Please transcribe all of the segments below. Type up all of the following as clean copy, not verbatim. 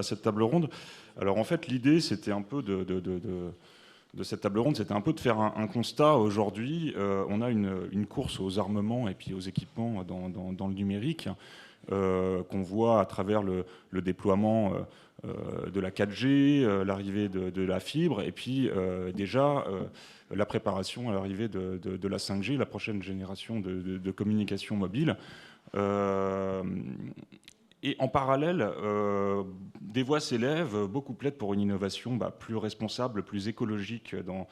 cette table ronde. Alors en fait, l'idée, c'était un peu de cette table ronde, c'était un peu de faire un constat. Aujourd'hui, on a une course aux armements et puis aux équipements dans le numérique qu'on voit à travers le déploiement de la 4G, l'arrivée de la fibre, et puis déjà la préparation à l'arrivée de la 5G, la prochaine génération de communication mobile. Et en parallèle, des voix s'élèvent, beaucoup plaident pour une innovation plus responsable, plus écologique dans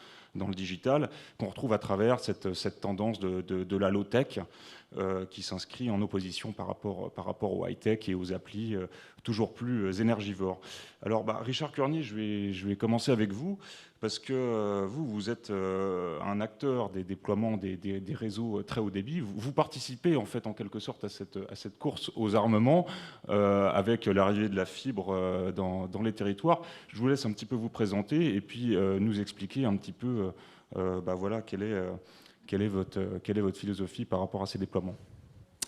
le digital, qu'on retrouve à travers cette tendance de la low-tech, qui s'inscrit en opposition par rapport au high-tech et aux applis toujours plus énergivores. Alors, Richard Curnier, je vais commencer avec vous, parce que vous êtes un acteur des déploiements des réseaux très haut débit. Vous participez en fait en quelque sorte à cette course aux armements avec l'arrivée de la fibre dans les territoires. Je vous laisse un petit peu vous présenter et puis nous expliquer un petit peu voilà, quelle est votre philosophie par rapport à ces déploiements.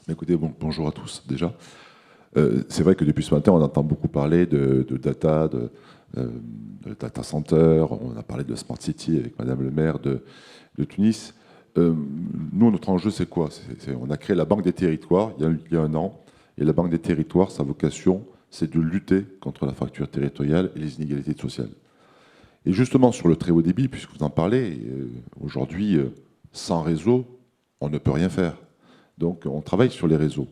Écoutez, bonjour à tous déjà. C'est vrai que depuis ce matin, on entend beaucoup parler de data, de data center, on a parlé de Smart City avec Madame le maire de Tunis. Nous, notre enjeu, c'est quoi? On a créé la Banque des territoires il y a un an, et la Banque des territoires, sa vocation, c'est de lutter contre la fracture territoriale et les inégalités sociales. Et justement, sur le très haut débit, puisque vous en parlez, aujourd'hui, sans réseau, on ne peut rien faire. Donc, on travaille sur les réseaux.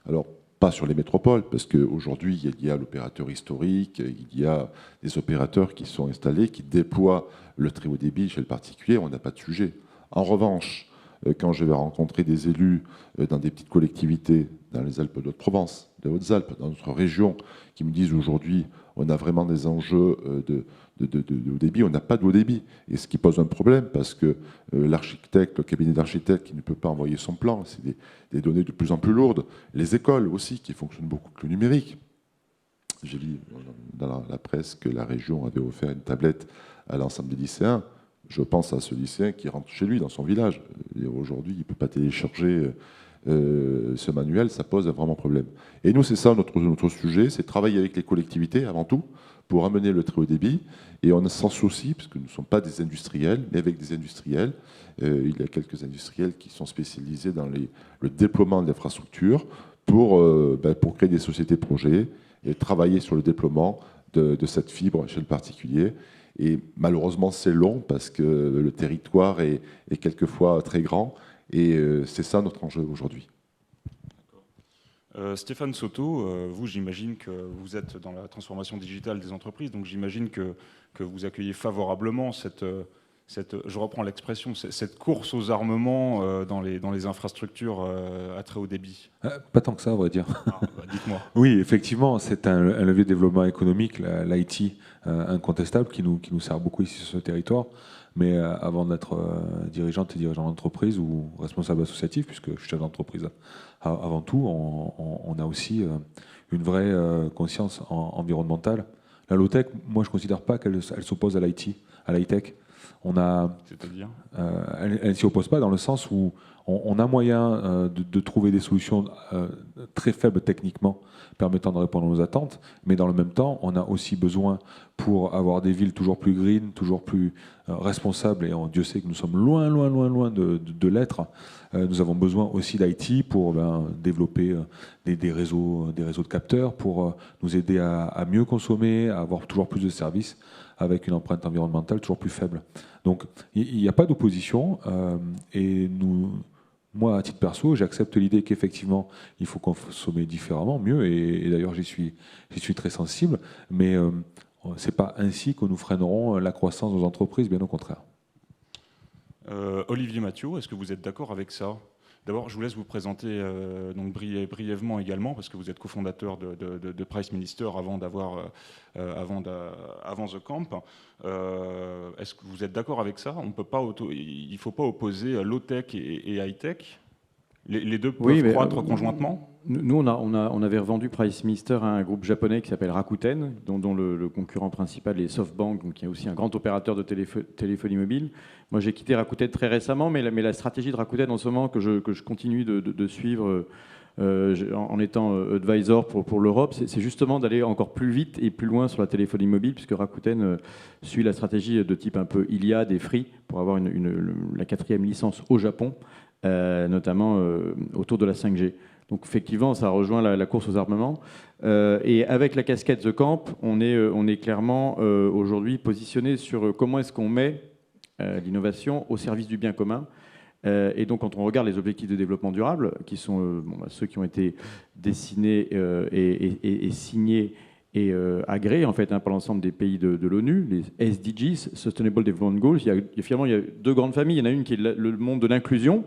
Alors, pas sur les métropoles, parce qu'aujourd'hui, il y a l'opérateur historique, il y a des opérateurs qui sont installés, qui déploient le très haut débit chez le particulier, on n'a pas de sujet. En revanche, quand je vais rencontrer des élus dans des petites collectivités, dans les Alpes d'Haute-Provence, des Hautes-Alpes, dans notre région, qui me disent aujourd'hui, on a vraiment des enjeux de haut débit, on n'a pas de haut débit. Et ce qui pose un problème, parce que l'architecte, le cabinet d'architecte qui ne peut pas envoyer son plan, c'est des données de plus en plus lourdes. Les écoles aussi, qui fonctionnent beaucoup que le numérique. J'ai lu dans la presse que la région avait offert une tablette à l'ensemble des lycéens. Je pense à ce lycéen qui rentre chez lui, dans son village. Aujourd'hui, il ne peut pas télécharger ce manuel, ça pose vraiment problème. Et nous, c'est ça notre sujet, c'est travailler avec les collectivités avant tout, pour amener le très haut débit. Et on s'en soucie, parce que nous ne sommes pas des industriels, mais avec des industriels. Il y a quelques industriels qui sont spécialisés dans le déploiement de l'infrastructure pour créer des sociétés-projets et travailler sur le déploiement de cette fibre chez le particulier. Et malheureusement, c'est long parce que le territoire est quelquefois très grand. Et c'est ça notre enjeu aujourd'hui. Stéphane Soto, vous, j'imagine que vous êtes dans la transformation digitale des entreprises, donc j'imagine que vous accueillez favorablement je reprends l'expression, cette course aux armements dans les infrastructures à très haut débit. Pas tant que ça, à vrai dire. Dites-moi. Oui, effectivement, c'est un levier de développement économique, l'IT, incontestable, qui nous sert beaucoup ici sur ce territoire. Mais avant d'être dirigeante et dirigeant d'entreprise ou responsable associatif, puisque je suis chef d'entreprise avant tout, on a aussi une vraie conscience environnementale. La low-tech, moi, je ne considère pas qu'elle s'oppose à l'IT, à l'high-tech. C'est-à-dire elle ne s'y oppose pas dans le sens où on a moyen de trouver des solutions très faibles techniquement permettant de répondre aux attentes, mais dans le même temps, on a aussi besoin, pour avoir des villes toujours plus green, toujours plus responsables, et Dieu sait que nous sommes loin de l'être, nous avons besoin aussi d'IT pour développer des réseaux de capteurs, pour nous aider à mieux consommer, à avoir toujours plus de services avec une empreinte environnementale toujours plus faible. Donc il n'y a pas d'opposition, et moi, à titre perso, j'accepte l'idée qu'effectivement, il faut consommer différemment, mieux, et d'ailleurs, j'y suis très sensible, mais ce n'est pas ainsi que nous freinerons la croissance de nos entreprises, bien au contraire. Olivier Mathieu, est-ce que vous êtes d'accord avec ça? D'abord, je vous laisse vous présenter donc brièvement également, parce que vous êtes cofondateur de Price Minister avant The Camp. Est-ce que vous êtes d'accord avec ça? Il ne faut pas opposer low-tech et high-tech. Les deux peuvent croître conjointement? Nous, on avait revendu PriceMeister à un groupe japonais qui s'appelle Rakuten, dont le concurrent principal est SoftBank, donc qui est aussi un grand opérateur de téléphonie mobile. Moi, j'ai quitté Rakuten très récemment, mais la stratégie de Rakuten en ce moment, que je continue de suivre en étant advisor pour l'Europe, c'est justement d'aller encore plus vite et plus loin sur la téléphonie mobile, puisque Rakuten suit la stratégie de type un peu Iliad et Free pour avoir la 4e licence au Japon, notamment autour de la 5G. Donc effectivement, ça rejoint la course aux armements. Et avec la casquette The Camp, on est clairement aujourd'hui positionné sur comment est-ce qu'on met l'innovation au service du bien commun. Et donc quand on regarde les objectifs de développement durable, qui sont ceux qui ont été dessinés et signés et agréés en fait, par l'ensemble des pays de l'ONU, les SDGs, Sustainable Development Goals, finalement il y a deux grandes familles. Il y en a une qui est le monde de l'inclusion,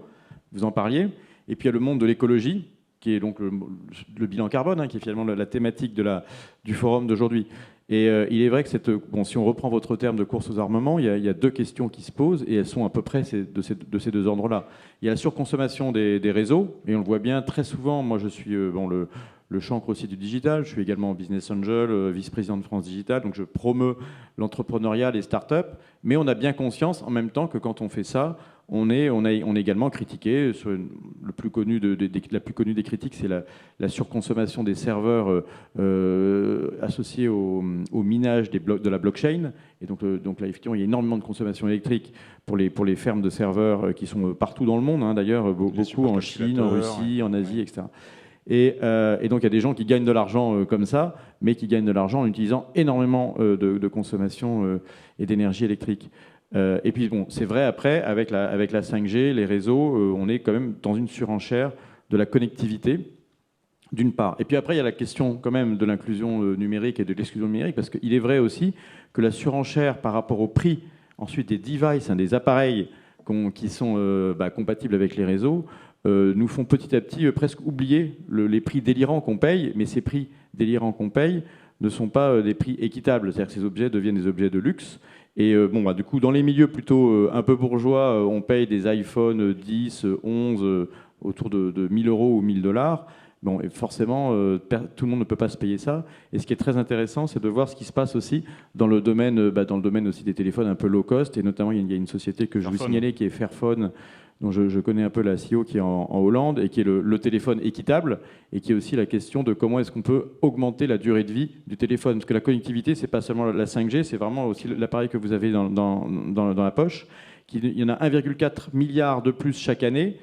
vous en parliez, et puis il y a le monde de l'écologie, qui est donc le bilan carbone, qui est finalement la thématique du forum d'aujourd'hui. Et il est vrai que si on reprend votre terme de course aux armements, il y a deux questions qui se posent, et elles sont à peu près de ces deux ordres-là. Il y a la surconsommation des réseaux, et on le voit bien très souvent. Moi, je suis le chancre aussi du digital. Je suis également business angel, vice-président de France Digital, donc je promeus l'entrepreneuriat, les startups. Mais on a bien conscience en même temps que quand on fait ça, on est également critiqué. La plus connue des critiques, c'est la surconsommation des serveurs associés au minage de la blockchain. Et donc là, effectivement, il y a énormément de consommation électrique pour les fermes de serveurs qui sont partout dans le monde, d'ailleurs, beaucoup en Chine, en Russie, en Asie, etc. Et donc il y a des gens qui gagnent de l'argent comme ça, mais qui gagnent de l'argent en utilisant énormément de consommation et d'énergie électrique. Et puis bon, c'est vrai, après, avec la 5G, les réseaux, on est quand même dans une surenchère de la connectivité, d'une part. Et puis après, il y a la question quand même de l'inclusion numérique et de l'exclusion numérique, parce qu'il est vrai aussi que la surenchère par rapport au prix, ensuite des devices, des appareils qui sont compatibles avec les réseaux, nous font petit à petit presque oublier les prix délirants qu'on paye, mais ces prix délirants qu'on paye ne sont pas des prix équitables, c'est-à-dire que ces objets deviennent des objets de luxe. Et du coup, dans les milieux plutôt un peu bourgeois, on paye des iPhone 10, 11 autour de 1000 euros ou 1000 $. Bon, et forcément, tout le monde ne peut pas se payer ça. Et ce qui est très intéressant, c'est de voir ce qui se passe aussi dans le domaine aussi des téléphones un peu low cost. Et notamment, il y a une société que je veux signaler qui est Fairphone, dont je connais un peu la CEO, qui est en Hollande, et qui est le téléphone équitable, et qui est aussi la question de comment est-ce qu'on peut augmenter la durée de vie du téléphone. Parce que la connectivité, c'est pas seulement la 5G, c'est vraiment aussi l'appareil que vous avez dans la poche. Il y en a 1,4 milliard de plus chaque année,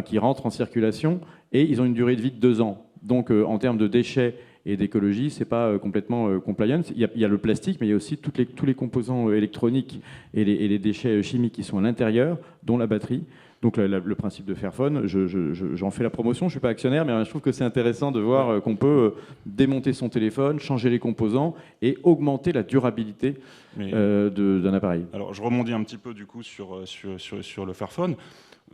qui rentrent en circulation, et ils ont une durée de vie de 2 ans. Donc en termes de déchets et d'écologie, c'est pas complètement compliant. Il y a le plastique, mais il y a aussi tous les composants électroniques et les déchets chimiques qui sont à l'intérieur, dont la batterie. Donc le principe de Fairphone, j'en fais la promotion, je ne suis pas actionnaire, mais je trouve que c'est intéressant de voir qu'on peut démonter son téléphone, changer les composants et augmenter la durabilité d'un appareil. Alors je rebondis un petit peu du coup sur le Fairphone.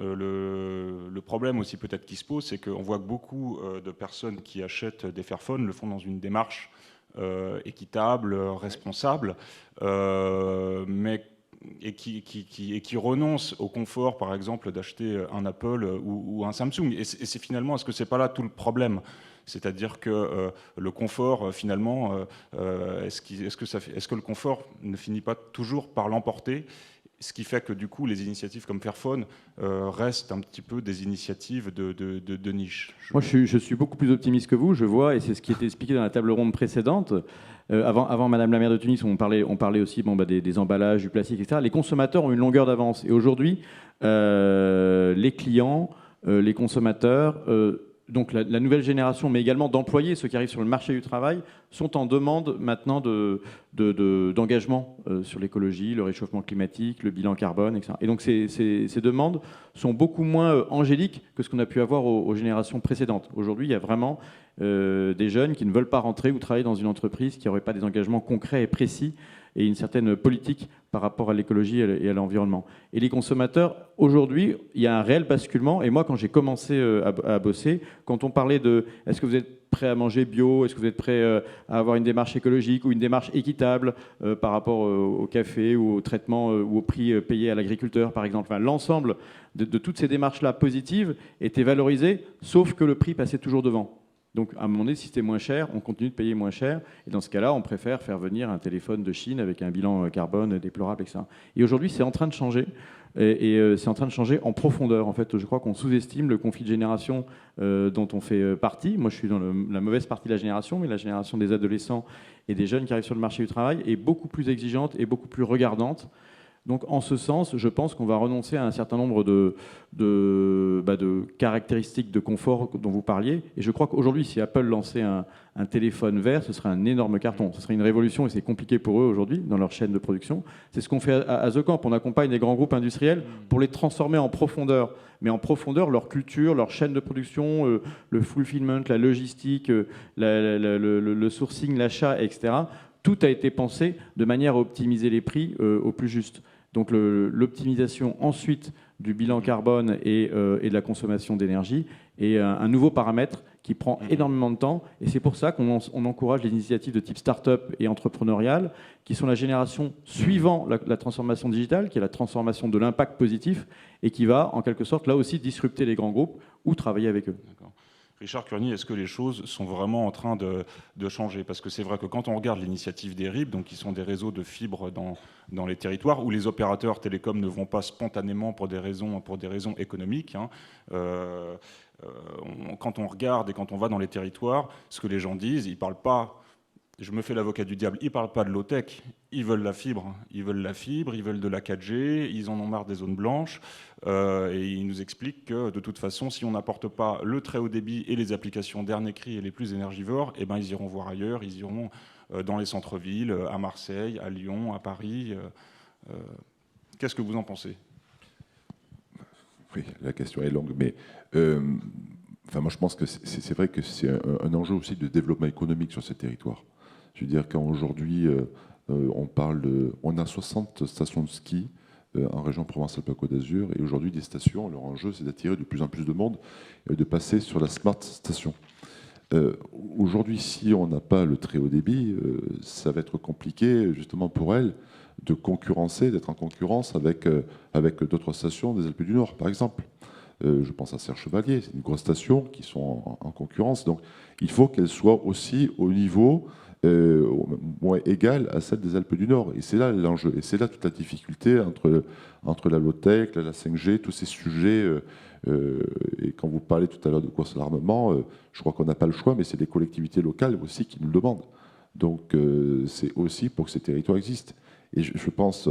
Le problème aussi peut-être qui se pose, c'est qu'on voit que beaucoup de personnes qui achètent des Fairphones le font dans une démarche équitable, responsable, et qui renonce au confort, par exemple, d'acheter un Apple ou un Samsung. Et c'est finalement, est-ce que c'est pas là tout le problème ? C'est-à-dire que le confort, finalement, est-ce que le confort ne finit pas toujours par l'emporter ? Ce qui fait que du coup, les initiatives comme Fairphone restent un petit peu des initiatives de niche. Moi, je suis beaucoup plus optimiste que vous. Je vois, et c'est ce qui était expliqué dans la table ronde précédente. Avant Madame la maire de Tunis, on parlait aussi des emballages, du plastique, etc. Les consommateurs ont une longueur d'avance. Et aujourd'hui, les clients, les consommateurs, donc la nouvelle génération, mais également d'employés, ceux qui arrivent sur le marché du travail, sont en demande maintenant d'engagement sur l'écologie, le réchauffement climatique, le bilan carbone, etc. Et donc ces demandes sont beaucoup moins angéliques que ce qu'on a pu avoir aux générations précédentes. Aujourd'hui, il y a vraiment des jeunes qui ne veulent pas rentrer ou travailler dans une entreprise qui n'aurait pas des engagements concrets et précis et une certaine politique par rapport à l'écologie et à l'environnement. Et les consommateurs, aujourd'hui, il y a un réel basculement. Et moi, quand j'ai commencé à bosser, quand on parlait de « est-ce que vous êtes prêt à manger bio ? Est-ce que vous êtes prêt à avoir une démarche écologique ou une démarche équitable par rapport au café ou au traitement ou au prix payé à l'agriculteur, par exemple ?» L'ensemble de toutes ces démarches-là positives étaient valorisées, sauf que le prix passait toujours devant. Donc, à un moment donné, si c'est moins cher, on continue de payer moins cher. Et dans ce cas-là, on préfère faire venir un téléphone de Chine avec un bilan carbone déplorable, etc. Et aujourd'hui, c'est en train de changer. Et c'est en train de changer en profondeur. En fait, je crois qu'on sous-estime le conflit de génération dont on fait partie. Moi, je suis dans la mauvaise partie de la génération, mais la génération des adolescents et des jeunes qui arrivent sur le marché du travail est beaucoup plus exigeante et beaucoup plus regardante. Donc, en ce sens, je pense qu'on va renoncer à un certain nombre de caractéristiques de confort dont vous parliez. Et je crois qu'aujourd'hui, si Apple lançait un téléphone vert, ce serait un énorme carton. Ce serait une révolution et c'est compliqué pour eux aujourd'hui dans leur chaîne de production. C'est ce qu'on fait à The Camp. On accompagne les grands groupes industriels pour les transformer en profondeur. Mais en profondeur, leur culture, leur chaîne de production, le fulfillment, la logistique, le sourcing, l'achat, etc. Tout a été pensé de manière à optimiser les prix au plus juste. Donc l'optimisation ensuite du bilan carbone et de la consommation d'énergie est un nouveau paramètre qui prend énormément de temps. Et c'est pour ça qu'on encourage les initiatives de type start-up et entrepreneuriale, qui sont la génération suivant la transformation digitale, qui est la transformation de l'impact positif, et qui va en quelque sorte là aussi disrupter les grands groupes ou travailler avec eux. D'accord. Richard Curny, est-ce que les choses sont vraiment en train de changer? Parce que c'est vrai que quand on regarde l'initiative des RIB, donc qui sont des réseaux de fibres dans les territoires, où les opérateurs télécoms ne vont pas spontanément pour des raisons économiques, hein, quand on regarde et quand on va dans les territoires, ce que les gens disent, ils ne parlent pas, je me fais l'avocat du diable, ils ne parlent pas de low-tech, ils veulent la fibre, ils veulent de la 4G, ils en ont marre des zones blanches, et ils nous expliquent que de toute façon, si on n'apporte pas le très haut débit et les applications dernier cri et les plus énergivores, eh ben, ils iront voir ailleurs, ils iront dans les centres-villes, à Marseille, à Lyon, à Paris. Qu'est-ce que vous en pensez? Oui, la question est longue, mais moi je pense que c'est vrai que c'est un enjeu aussi de développement économique sur ces territoires. Je veux dire qu'aujourd'hui, on a 60 stations de ski en région Provence-Alpes-Côte d'Azur, et aujourd'hui des stations, leur enjeu c'est d'attirer de plus en plus de monde et de passer sur la Smart Station. Aujourd'hui, si on n'a pas le très haut débit, ça va être compliqué justement pour elles de concurrencer, d'être en concurrence avec d'autres stations des Alpes du Nord, par exemple. Je pense à Serre-Chevalier, c'est une grosse station qui sont en concurrence. Donc, il faut qu'elles soient aussi au niveau moins égal à celle des Alpes du Nord. Et c'est là l'enjeu. Et c'est là toute la difficulté entre la low-tech, la 5G, tous ces sujets. Et quand vous parlez tout à l'heure de course à l'armement, je crois qu'on n'a pas le choix, mais c'est les collectivités locales aussi qui nous le demandent. Donc, c'est aussi pour que ces territoires existent. Et je pense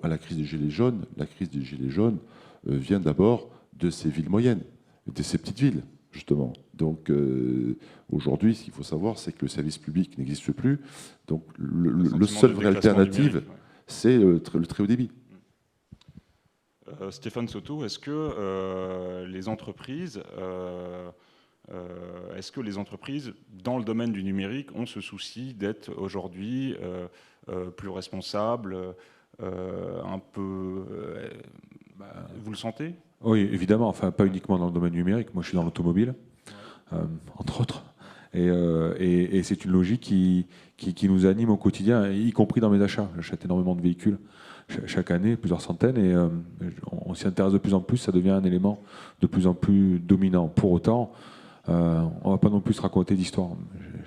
à la crise des Gilets jaunes. La crise des Gilets jaunes vient d'abord de ces villes moyennes, de ces petites villes, justement. Donc aujourd'hui, ce qu'il faut savoir, c'est que le service public n'existe plus. Donc le seule vraie alternative, c'est le très haut débit. Stéphane Soto, est-ce que les entreprises dans le domaine du numérique ont ce souci d'être aujourd'hui plus responsables, un peu... vous le sentez? Oui, évidemment, enfin pas uniquement dans le domaine numérique, moi je suis dans l'automobile, entre autres, et c'est une logique qui nous anime au quotidien, y compris dans mes achats. J'achète énormément de véhicules chaque année, plusieurs centaines, et on s'y intéresse de plus en plus, ça devient un élément de plus en plus dominant. Pour autant, on ne va pas non plus se raconter d'histoire.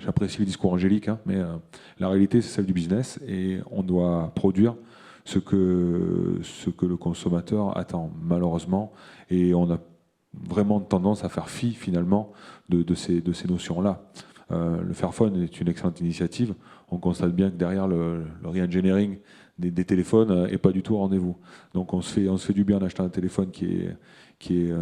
J'apprécie les discours angéliques, hein, mais la réalité c'est celle du business, et on doit produire ce que le consommateur attend, malheureusement, et on a vraiment tendance à faire fi finalement de ces notions-là. Le Fairphone est une excellente initiative. On constate bien que derrière le re-engineering des téléphones n'est pas du tout au rendez-vous. Donc on se fait du bien en achetant un téléphone qui est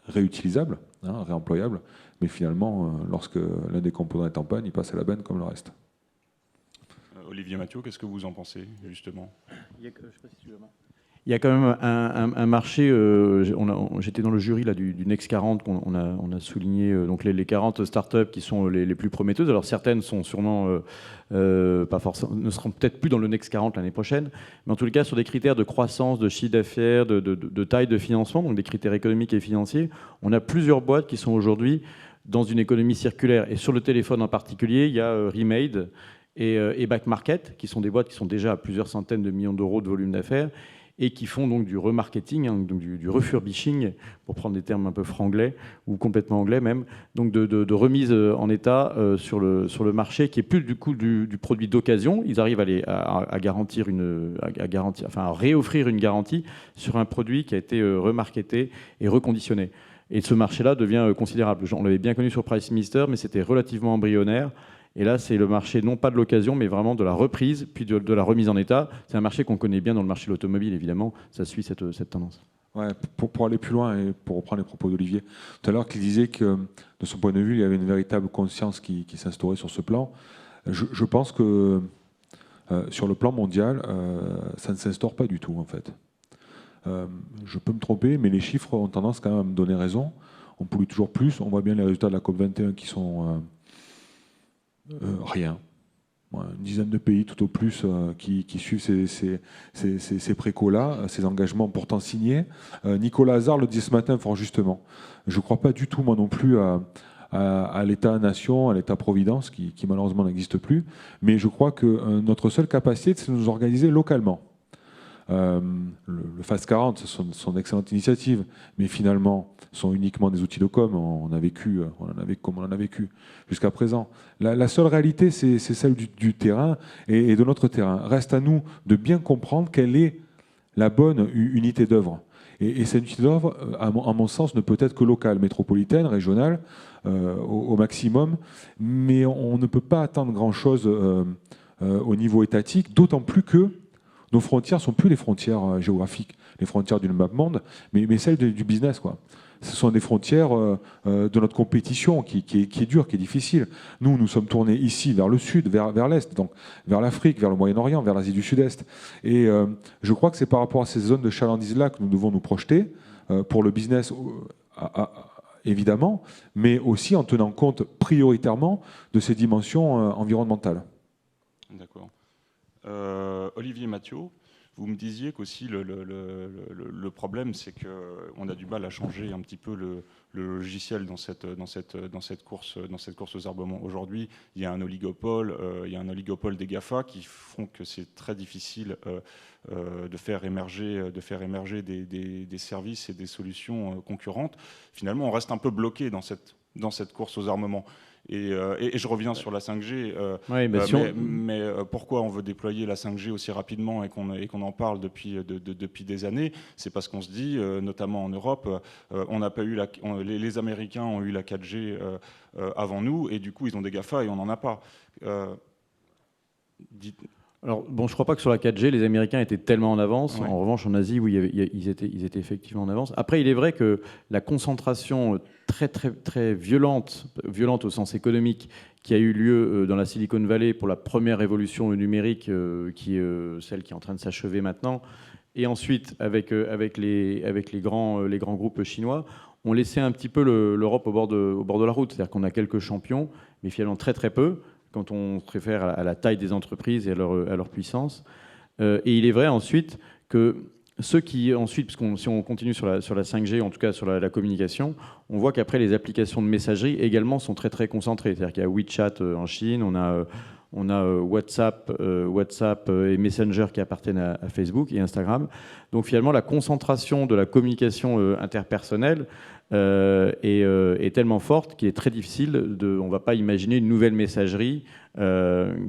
réutilisable, hein, réemployable, mais finalement, lorsque l'un des composants est en panne, il passe à la benne comme le reste. Olivier Mathieu, qu'est-ce que vous en pensez, justement? Il y a quand même un marché. J'étais dans le jury là, du Next 40 qu'on a souligné, donc les 40 startups qui sont les plus prometteuses. Alors certaines sont sûrement pas forcément, ne seront peut-être plus dans le Next 40 l'année prochaine, mais en tous les cas sur des critères de croissance, de chiffre d'affaires, de taille de financement, donc des critères économiques et financiers, on a plusieurs boîtes qui sont aujourd'hui dans une économie circulaire. Et sur le téléphone en particulier, il y a Remade et Back Market, qui sont des boîtes qui sont déjà à plusieurs centaines de millions d'euros de volume d'affaires, et qui font donc du remarketing, donc du refurbishing, pour prendre des termes un peu franglais ou complètement anglais même, donc de remise en état sur le marché, qui est plus du coup du produit d'occasion. Ils arrivent à garantir à réoffrir une garantie sur un produit qui a été remarketé et reconditionné. Et ce marché-là devient considérable. On l'avait bien connu sur PriceMeister, mais c'était relativement embryonnaire. Et là, c'est le marché non pas de l'occasion, mais vraiment de la reprise, puis de la remise en état. C'est un marché qu'on connaît bien dans le marché de l'automobile, évidemment. Ça suit cette tendance. Ouais, pour aller plus loin et pour reprendre les propos d'Olivier, tout à l'heure, qu'il disait que, de son point de vue, il y avait une véritable conscience qui s'instaurait sur ce plan. Je pense que sur le plan mondial, ça ne s'instaure pas du tout, en fait. Je peux me tromper, mais les chiffres ont tendance quand même à me donner raison. On pollue toujours plus. On voit bien les résultats de la COP21 qui sont rien. Ouais, une dizaine de pays tout au plus qui suivent ces précaux-là, ces engagements pourtant signés. Nicolas Hazard le disait ce matin fort justement. Je ne crois pas du tout, moi non plus, à l'État-nation, à l'État-providence, qui malheureusement n'existe plus. Mais je crois que notre seule capacité, c'est de nous organiser localement. Le FAS 40, ce sont d'excellentes initiatives, mais finalement, ce sont uniquement des outils de com. On en a vécu comme on en a vécu jusqu'à présent. La seule réalité, c'est celle du terrain et de notre terrain. Reste à nous de bien comprendre quelle est la bonne unité d'œuvre. Et cette unité d'œuvre, à mon sens, ne peut être que locale, métropolitaine, régionale, au maximum. Mais on ne peut pas attendre grand-chose au niveau étatique, d'autant plus que nos frontières ne sont plus les frontières géographiques, les frontières d'une map monde, mais celles du business, quoi. Ce sont des frontières de notre compétition qui est dure, qui est difficile. Nous sommes tournés ici vers le sud, vers l'est, donc vers l'Afrique, vers le Moyen-Orient, vers l'Asie du Sud-Est. Et je crois que c'est par rapport à ces zones de chalandise-là que nous devons nous projeter pour le business, évidemment, mais aussi en tenant compte prioritairement de ces dimensions environnementales. D'accord. Olivier Mathieu, vous me disiez qu'aussi le problème, c'est qu'on a du mal à changer un petit peu le logiciel dans cette course aux armements. Aujourd'hui, il y a un oligopole des GAFA qui font que c'est très difficile de faire émerger des services et des solutions concurrentes. Finalement, on reste un peu bloqué dans cette course aux armements. Et je reviens sur la 5G, mais pourquoi on veut déployer la 5G aussi rapidement et qu'on en parle depuis des années? C'est parce qu'on se dit, notamment en Europe, on n'a pas eu les Américains ont eu la 4G avant nous, et du coup ils ont des GAFA et on n'en a pas. Alors, bon, je ne crois pas que sur la 4G, les Américains étaient tellement en avance. Ouais. En revanche, en Asie, oui, ils étaient effectivement en avance. Après, il est vrai que la concentration très, très, très violente au sens économique, qui a eu lieu dans la Silicon Valley pour la première révolution numérique, qui est celle qui est en train de s'achever maintenant, et ensuite avec les grands groupes chinois, ont laissé un petit peu l'Europe au bord de la route. C'est-à-dire qu'on a quelques champions, mais finalement très, très peu, quand on se réfère à la taille des entreprises et à leur puissance. Et il est vrai ensuite que ceux qui ensuite, si on continue sur la 5G, en tout cas sur la communication, on voit qu'après les applications de messagerie également sont très très concentrées. C'est-à-dire qu'il y a WeChat en Chine, on a WhatsApp et Messenger qui appartiennent à Facebook et Instagram. Donc finalement, la concentration de la communication interpersonnelle est tellement forte qu'il est très difficile on ne va pas imaginer une nouvelle messagerie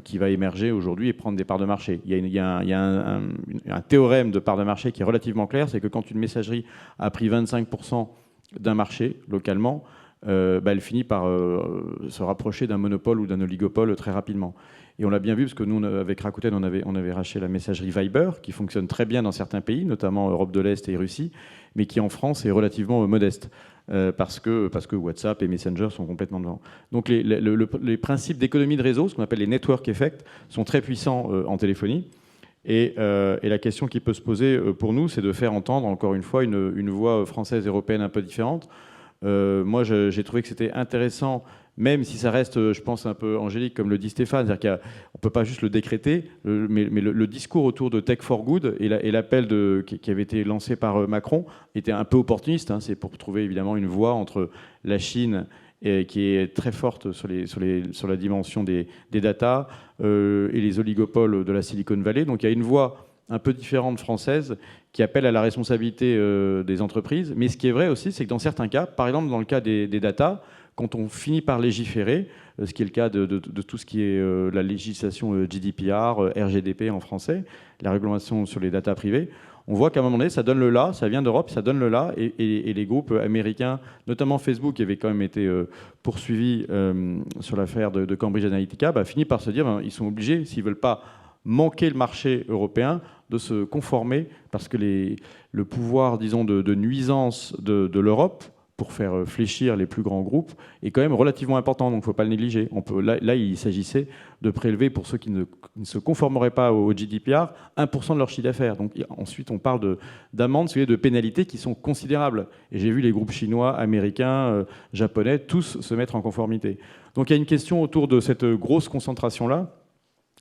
qui va émerger aujourd'hui et prendre des parts de marché. Il y a un théorème de part de marché qui est relativement clair, c'est que quand une messagerie a pris 25% d'un marché localement, elle finit par se rapprocher d'un monopole ou d'un oligopole très rapidement. Et on l'a bien vu, parce que nous, avec Rakuten, on avait racheté la messagerie Viber, qui fonctionne très bien dans certains pays, notamment Europe de l'Est et Russie, mais qui en France est relativement modeste, parce que WhatsApp et Messenger sont complètement devant. Donc les principes d'économie de réseau, ce qu'on appelle les network effects, sont très puissants en téléphonie. Et la question qui peut se poser pour nous, c'est de faire entendre, encore une fois, une voix française et européenne un peu différente. Moi, j'ai trouvé que c'était intéressant, même si ça reste, je pense, un peu angélique, comme le dit Stéphane, c'est-à-dire qu'on ne peut pas juste le décréter, mais le discours autour de Tech for Good et l'appel qui avait été lancé par Macron était un peu opportuniste. C'est pour trouver évidemment une voie entre la Chine, qui est très forte sur la dimension des data, et les oligopoles de la Silicon Valley. Donc il y a une voie un peu différente française qui appelle à la responsabilité des entreprises. Mais ce qui est vrai aussi, c'est que dans certains cas, par exemple dans le cas des data, quand on finit par légiférer, ce qui est le cas de tout ce qui est la législation GDPR, RGDP en français, la réglementation sur les data privées, on voit qu'à un moment donné, ça donne le là, ça vient d'Europe, ça donne le là, et les groupes américains, notamment Facebook, qui avait quand même été poursuivi sur l'affaire de Cambridge Analytica, finit par se dire ils sont obligés, s'ils ne veulent pas manquer le marché européen, de se conformer, parce que le pouvoir, disons, de nuisance de l'Europe, pour faire fléchir les plus grands groupes, est quand même relativement important, donc il ne faut pas le négliger. Là, il s'agissait de prélever, pour ceux qui ne se conformeraient pas au GDPR, 1% de leur chiffre d'affaires. Donc ensuite, on parle d'amendes, de pénalités qui sont considérables. Et j'ai vu les groupes chinois, américains, japonais, tous se mettre en conformité. Donc il y a une question autour de cette grosse concentration-là,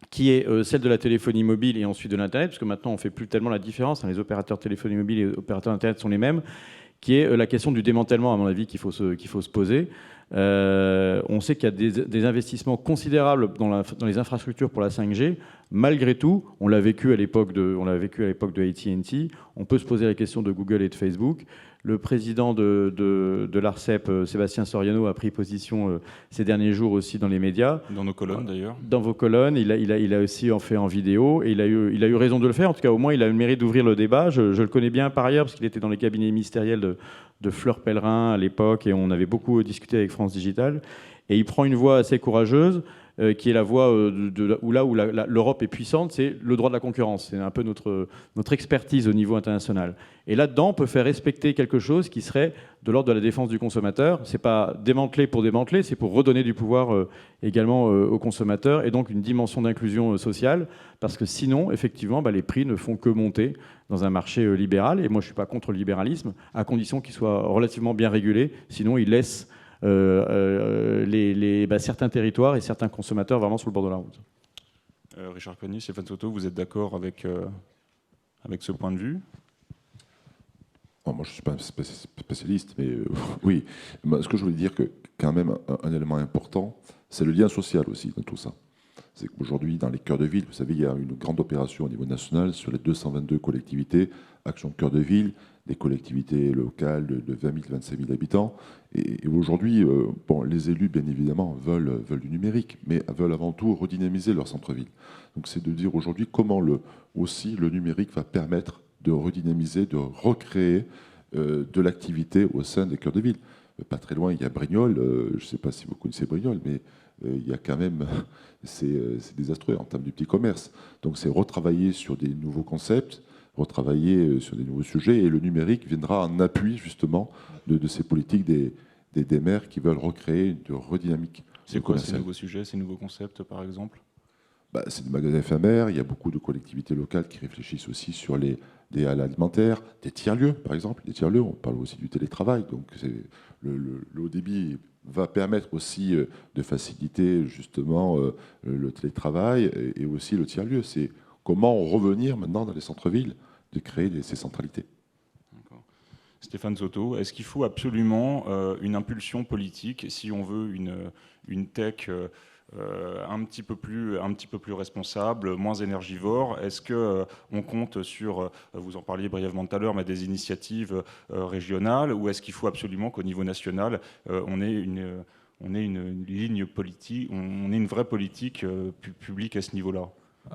qui est celle de la téléphonie mobile et ensuite de l'Internet, parce que maintenant, on ne fait plus tellement la différence. Les opérateurs de téléphonie mobile et les opérateurs d'Internet sont les mêmes, qui est la question du démantèlement, à mon avis, qu'il faut se poser. On sait qu'il y a des investissements considérables dans les infrastructures pour la 5G. Malgré tout, on l'a vécu à l'époque de AT&T. On peut se poser la question de Google et de Facebook. Le président de l'ARCEP, Sébastien Soriano, a pris position ces derniers jours aussi dans les médias. Dans nos colonnes, d'ailleurs. Dans vos colonnes, il a aussi fait en vidéo, et il a eu raison de le faire. En tout cas, au moins, il a eu le mérite d'ouvrir le débat. Je le connais bien par ailleurs, parce qu'il était dans les cabinets ministériels de Fleur Pellerin à l'époque, et on avait beaucoup discuté avec France Digital. Et il prend une voie assez courageuse, qui est la voie où l'Europe est puissante, c'est le droit de la concurrence. C'est un peu notre expertise au niveau international. Et là-dedans, on peut faire respecter quelque chose qui serait de l'ordre de la défense du consommateur. C'est pas démanteler pour démanteler, c'est pour redonner du pouvoir également aux consommateurs, et donc une dimension d'inclusion sociale, parce que sinon, effectivement, les prix ne font que monter dans un marché libéral. Et moi, je suis pas contre le libéralisme, à condition qu'il soit relativement bien régulé. Sinon, il laisse certains territoires et certains consommateurs vraiment sur le bord de la route. Richard Cogny, Stéphane Soto, vous êtes d'accord avec ce point de vue? Moi, je ne suis pas un spécialiste, mais oui. Ce que je voulais dire, que quand même, un élément important, c'est le lien social aussi dans tout ça. C'est qu'aujourd'hui, dans les cœurs de ville, vous savez, il y a une grande opération au niveau national sur les 222 collectivités, Action Cœur de Ville, des collectivités locales de 20 000, 25 000 habitants. Et aujourd'hui, les élus, bien évidemment, veulent du numérique, mais veulent avant tout redynamiser leur centre-ville. Donc c'est de dire aujourd'hui comment aussi le numérique va permettre de redynamiser, de recréer de l'activité au sein des cœurs de ville. Pas très loin, il y a Brignoles. Je ne sais pas si vous connaissez Brignoles, mais il y a quand même... c'est désastreux en termes du petit commerce. Donc c'est retravailler sur des nouveaux concepts, retravailler sur des nouveaux sujets, et le numérique viendra en appui justement de ces politiques des maires qui veulent recréer une redynamique. C'est quoi ces nouveaux sujets, ces nouveaux concepts, par exemple? C'est des magasins éphémères. Il y a beaucoup de collectivités locales qui réfléchissent aussi sur des halles alimentaires, des tiers-lieux, par exemple. Des tiers-lieux, on parle aussi du télétravail. Donc le haut débit va permettre aussi de faciliter justement le télétravail et aussi le tiers-lieu. C'est comment revenir maintenant dans les centres-villes, de créer ces centralités. Stéphane Soto, est-ce qu'il faut absolument une impulsion politique si on veut une tech un petit peu plus responsable, moins énergivore? Est-ce qu'on compte sur, vous en parliez brièvement tout à l'heure, mais des initiatives régionales, ou est-ce qu'il faut absolument qu'au niveau national, on ait une ligne politique, on ait une vraie politique publique à ce niveau-là?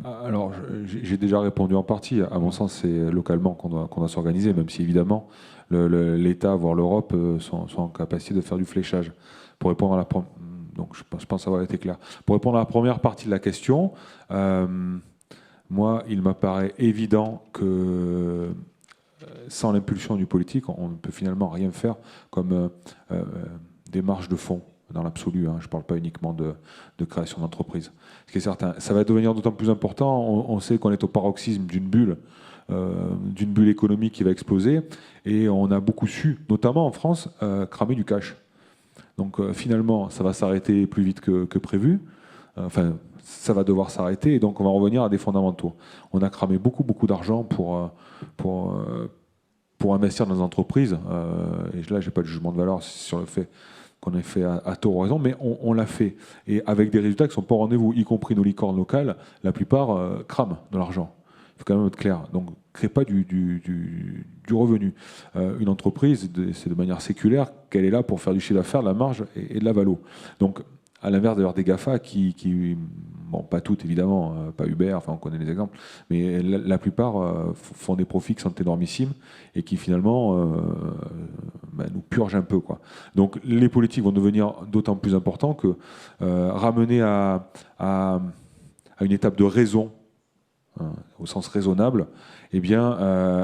Alors, j'ai déjà répondu en partie. À mon sens, c'est localement qu'on doit s'organiser, même si évidemment l'État, voire l'Europe, sont en capacité de faire du fléchage. Pour répondre à donc je pense avoir été clair. Pour répondre à la première partie de la question, moi, il m'apparaît évident que sans l'impulsion du politique, on ne peut finalement rien faire comme démarche de fond. Dans l'absolu, je ne parle pas uniquement de création d'entreprise. Ce qui est certain, ça va devenir d'autant plus important. On sait qu'on est au paroxysme d'une bulle économique qui va exploser, et on a beaucoup su, notamment en France, cramer du cash. Donc finalement, ça va s'arrêter plus vite que prévu. Ça va devoir s'arrêter, et donc on va revenir à des fondamentaux. On a cramé beaucoup d'argent pour investir dans des entreprises. Et là, je n'ai pas de jugement de valeur sur le fait qu'on ait fait à tort ou raison, mais on l'a fait. Et avec des résultats qui ne sont pas au rendez-vous, y compris nos licornes locales, la plupart crament de l'argent. faut quand même être clair. Donc, crée pas du revenu. Une entreprise, c'est de manière séculaire qu'elle est là pour faire du chiffre d'affaires, de la marge et de la valo. Donc, à l'inverse d'ailleurs des GAFA qui bon, pas toutes évidemment, pas Uber, enfin on connaît les exemples, mais la plupart font des profits qui sont énormissimes et qui finalement nous purgent un peu, quoi. Donc les politiques vont devenir d'autant plus importants que ramener à une étape de raison, au sens raisonnable, eh bien,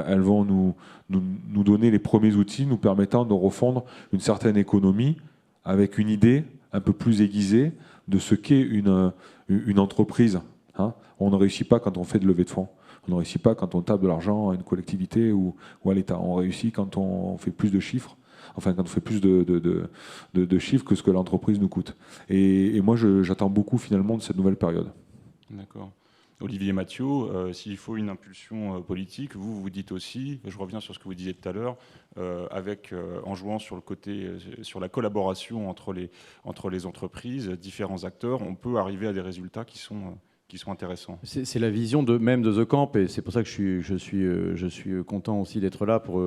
elles vont nous donner les premiers outils nous permettant de refondre une certaine économie avec une idée un peu plus aiguisée de ce qu'est une entreprise. Hein. On ne réussit pas quand on fait de levée de fonds. On ne réussit pas quand on tape de l'argent à une collectivité ou à l'État. On réussit quand on fait plus de chiffres, enfin quand on fait plus de chiffres que ce que l'entreprise nous coûte. Et moi, j'attends beaucoup finalement de cette nouvelle période. D'accord. Olivier Mathieu, s'il faut une impulsion politique, vous dites aussi, je reviens sur ce que vous disiez tout à l'heure, en jouant sur le côté, sur la collaboration entre les entreprises, différents acteurs, on peut arriver à des résultats qui sont intéressants. C'est la vision même de The Camp, et c'est pour ça que je suis content aussi d'être là pour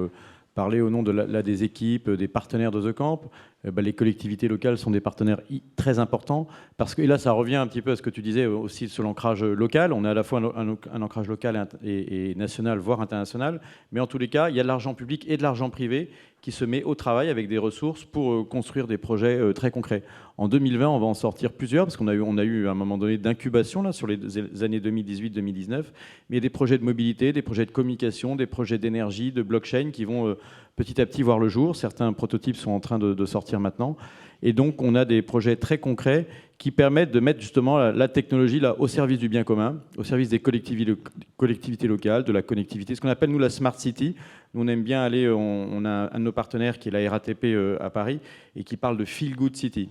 parler au nom des équipes, des partenaires de The Camp. Les collectivités locales sont des partenaires très importants, parce que, et là ça revient un petit peu à ce que tu disais aussi sur l'ancrage local. On a à la fois un ancrage local et national, voire international, mais en tous les cas, il y a de l'argent public et de l'argent privé qui se met au travail avec des ressources pour construire des projets très concrets. En 2020, on va en sortir plusieurs, parce qu'on a eu à un moment donné d'incubation là, sur les années 2018-2019, mais il y a des projets de mobilité, des projets de communication, des projets d'énergie, de blockchain qui vont petit à petit voir le jour. Certains prototypes sont en train de sortir maintenant. Et donc, on a des projets très concrets qui permettent de mettre justement la technologie là, au service du bien commun, au service des collectivités locales, de la connectivité, ce qu'on appelle, nous, la Smart City. Nous, on aime bien aller, on a un de nos partenaires qui est la RATP à Paris et qui parle de Feel Good City.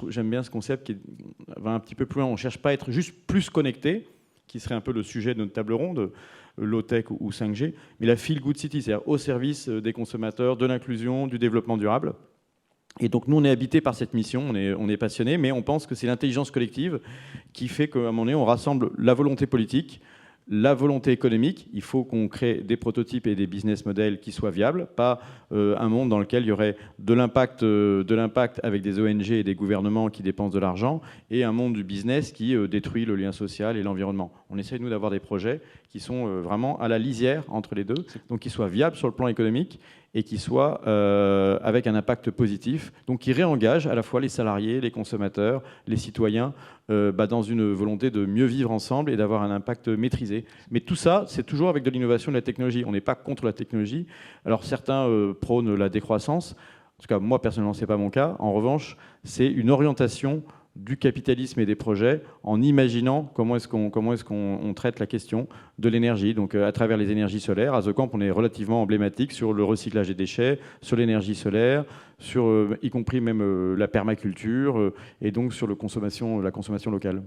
J'aime bien ce concept qui va un petit peu plus loin. On ne cherche pas à être juste plus connecté, qui serait un peu le sujet de notre table ronde, low-tech ou 5G, mais la Feel Good City, c'est-à-dire au service des consommateurs, de l'inclusion, du développement durable. Et donc nous, on est habité par cette mission, on est passionné, mais on pense que c'est l'intelligence collective qui fait qu'à un moment donné, on rassemble la volonté politique, la volonté économique. Il faut qu'on crée des prototypes et des business models qui soient viables, pas un monde dans lequel il y aurait de l'impact avec des ONG et des gouvernements qui dépensent de l'argent, et un monde du business qui détruit le lien social et l'environnement. On essaie, nous, d'avoir des projets qui sont vraiment à la lisière entre les deux, donc qui soient viables sur le plan économique et qui soient avec un impact positif, donc qui réengagent à la fois les salariés, les consommateurs, les citoyens, dans une volonté de mieux vivre ensemble et d'avoir un impact maîtrisé. Mais tout ça, c'est toujours avec de l'innovation et de la technologie. On n'est pas contre la technologie. Alors certains prônent la décroissance. En tout cas, moi, personnellement, ce n'est pas mon cas. En revanche, c'est une orientation du capitalisme et des projets en imaginant comment est-ce qu'on traite la question de l'énergie. Donc à travers les énergies solaires, à The Camp, on est relativement emblématique sur le recyclage des déchets, sur l'énergie solaire, sur y compris même la permaculture et donc sur la consommation locale.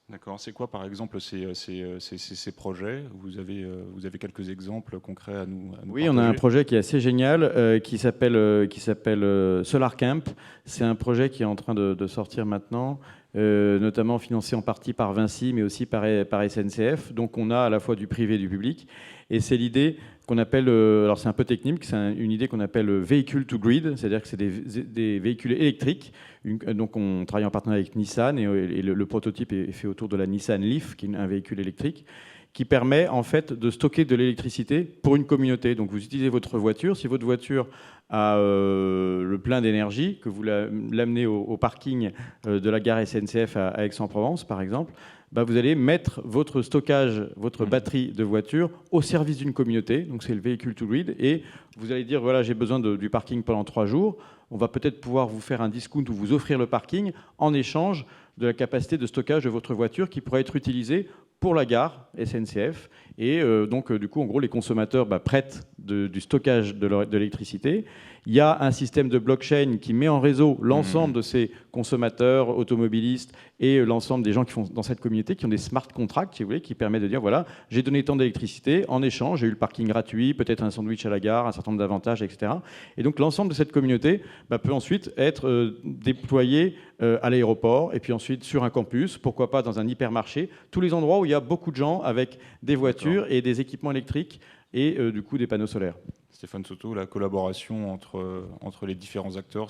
D'accord. C'est quoi, par exemple, ces projets ? Vous avez quelques exemples concrets à nous Oui, partager ? on a un projet qui est assez génial qui s'appelle Solar Camp. C'est un projet qui est en train de sortir maintenant, notamment financé en partie par Vinci, mais aussi par SNCF. Donc on a à la fois du privé et du public. Et c'est l'idée qu'on appelle, alors c'est un peu technique, c'est une idée qu'on appelle véhicule to grid, c'est-à-dire que c'est des véhicules électriques. Donc on travaille en partenariat avec Nissan et le prototype est fait autour de la Nissan Leaf, qui est un véhicule électrique, qui permet en fait de stocker de l'électricité pour une communauté. Donc vous utilisez votre voiture, si votre voiture a le plein d'énergie, que vous l'amenez au parking de la gare SNCF à Aix-en-Provence par exemple, vous allez mettre votre stockage, votre batterie de voiture au service d'une communauté, donc c'est le véhicule to grid, et vous allez dire voilà, j'ai besoin du parking pendant 3 jours, on va peut-être pouvoir vous faire un discount ou vous offrir le parking en échange de la capacité de stockage de votre voiture qui pourrait être utilisée pour la gare SNCF. Et donc, du coup, en gros, les consommateurs prêtent du stockage de l'électricité. Il y a un système de blockchain qui met en réseau l'ensemble de ces consommateurs, automobilistes et l'ensemble des gens qui font dans cette communauté, qui ont des smart contracts, si vous voulez, qui permettent de dire, voilà, j'ai donné tant d'électricité, en échange, j'ai eu le parking gratuit, peut-être un sandwich à la gare, un certain nombre d'avantages, etc. Et donc l'ensemble de cette communauté peut ensuite être déployé à l'aéroport, et puis ensuite sur un campus, pourquoi pas dans un hypermarché, tous les endroits où il y a beaucoup de gens avec des voitures et des équipements électriques et du coup des panneaux solaires. Stéphane Soto, la collaboration entre les différents acteurs,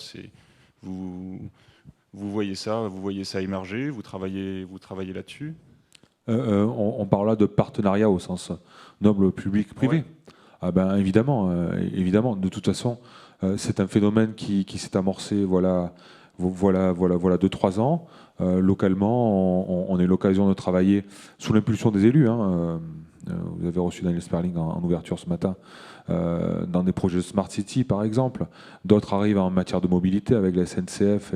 vous voyez ça émerger, vous travaillez là-dessus? On parle là de partenariat au sens noble public-privé. Ouais. Ah ben, évidemment, évidemment. De toute façon, c'est un phénomène qui s'est amorcé voilà 2-3 ans. Localement, on a eu l'occasion de travailler sous l'impulsion des élus. Vous avez reçu Daniel Sperling en ouverture ce matin, dans des projets de Smart City par exemple. D'autres arrivent en matière de mobilité avec la SNCF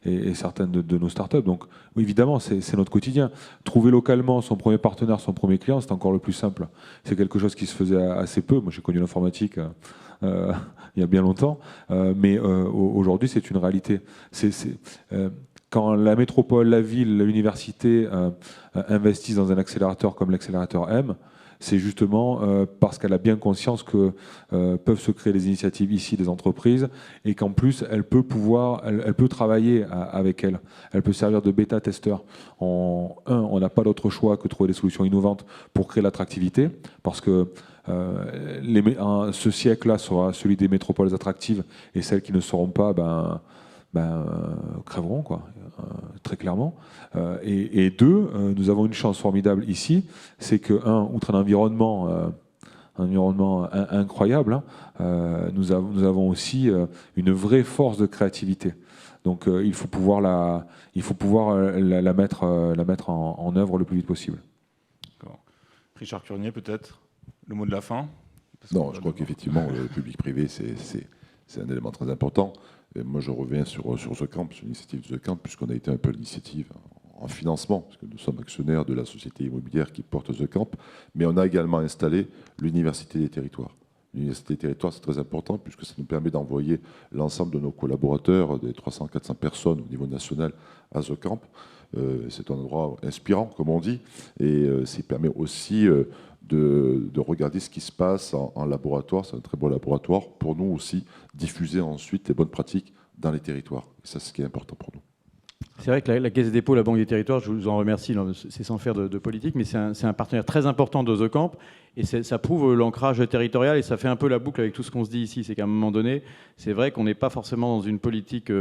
et certaines de nos startups. Donc oui, évidemment, c'est notre quotidien. Trouver localement son premier partenaire, son premier client, c'est encore le plus simple. C'est quelque chose qui se faisait assez peu. Moi, j'ai connu l'informatique il y a bien longtemps, mais aujourd'hui, c'est une réalité. Quand la métropole, la ville, l'université investissent dans un accélérateur comme l'accélérateur M, c'est justement parce qu'elle a bien conscience que peuvent se créer des initiatives ici, des entreprises, et qu'en plus, elle peut travailler avec elle. Elle peut servir de bêta-testeur. On n'a pas d'autre choix que de trouver des solutions innovantes pour créer l'attractivité, parce que ce siècle-là sera celui des métropoles attractives, et celles qui ne seront pas, crèveront, quoi, très clairement. Et deux, nous avons une chance formidable ici, c'est que, outre un environnement incroyable, nous avons aussi une vraie force de créativité. Donc il faut pouvoir la mettre en œuvre le plus vite possible. Richard Curnier, peut-être le mot de la fin? Non, je crois qu'effectivement, le public-privé, c'est un élément très important. Et moi, je reviens sur The Camp, sur l'initiative de The Camp, puisqu'on a été un peu l'initiative en financement, parce que nous sommes actionnaires de la société immobilière qui porte The Camp, mais on a également installé l'Université des territoires. L'Université des territoires, c'est très important, puisque ça nous permet d'envoyer l'ensemble de nos collaborateurs, des 300-400 personnes au niveau national, à The Camp. C'est un endroit inspirant, comme on dit, et ça permet aussi de regarder ce qui se passe en laboratoire. C'est un très beau laboratoire pour nous aussi, diffuser ensuite les bonnes pratiques dans les territoires. Et ça, c'est ce qui est important pour nous. C'est vrai que la Caisse des dépôts, la Banque des territoires, je vous en remercie, c'est sans faire de politique, mais c'est un partenaire très important de The Camp, et ça prouve l'ancrage territorial, et ça fait un peu la boucle avec tout ce qu'on se dit ici. C'est qu'à un moment donné, c'est vrai qu'on n'est pas forcément dans une politique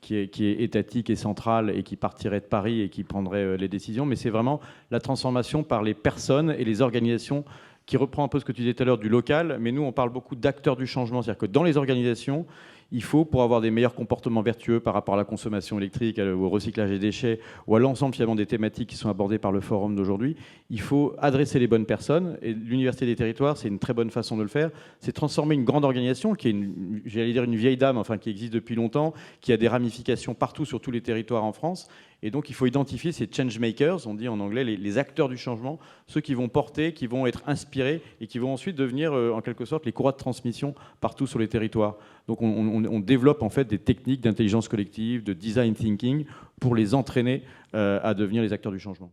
qui est étatique et centrale, et qui partirait de Paris et qui prendrait les décisions, mais c'est vraiment la transformation par les personnes et les organisations, qui reprend un peu ce que tu disais tout à l'heure du local, mais nous, on parle beaucoup d'acteurs du changement, c'est-à-dire que dans les organisations, il faut, pour avoir des meilleurs comportements vertueux par rapport à la consommation électrique, au recyclage des déchets, ou à l'ensemble finalement des thématiques qui sont abordées par le forum d'aujourd'hui, il faut adresser les bonnes personnes. Et l'Université des territoires, c'est une très bonne façon de le faire. C'est transformer une grande organisation qui est, j'allais dire, une vieille dame, enfin qui existe depuis longtemps, qui a des ramifications partout sur tous les territoires en France. Et donc, il faut identifier ces change makers, on dit en anglais les acteurs du changement, ceux qui vont porter, qui vont être inspirés et qui vont ensuite devenir, en quelque sorte, les courroies de transmission partout sur les territoires. Donc, on développe en fait des techniques d'intelligence collective, de design thinking, pour les entraîner à devenir les acteurs du changement.